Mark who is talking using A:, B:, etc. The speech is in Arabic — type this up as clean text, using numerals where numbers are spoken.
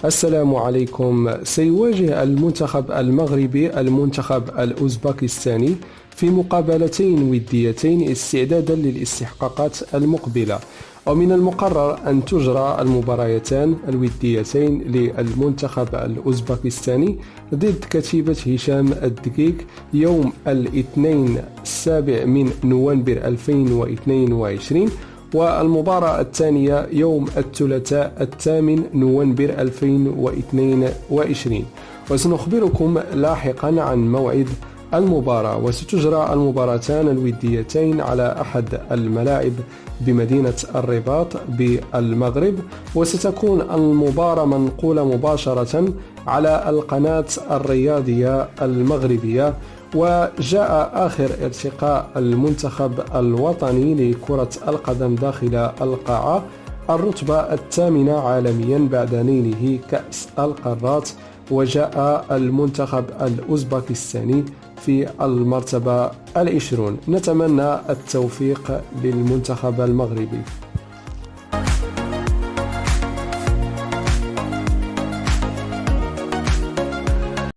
A: السلام عليكم. سيواجه المنتخب المغربي المنتخب الأوزبكستاني في مقابلتين وديتين استعدادا للاستحقاقات المقبلة، ومن المقرر أن تجرى المباريتان الوديتين للمنتخب الأوزبكستاني ضد كتيبة هشام الدقيق يوم الاثنين 7 من نوفمبر 2022، والمباراة الثانية يوم الثلاثاء 8 نوفمبر 2022. وسنخبركم لاحقا عن موعد المباراة. وستجرى المباراتان الوديتين على أحد الملاعب بمدينة الرباط بالمغرب، وستكون المباراة منقولة مباشرة على القناة الرياضية المغربية. وجاء آخر ارتقاء المنتخب الوطني لكرة القدم داخل القاعة الرتبة الثامنة عالميا بعد نيله كأس القارات، وجاء المنتخب الأوزبكستاني في المرتبة 20. نتمنى التوفيق للمنتخب المغربي.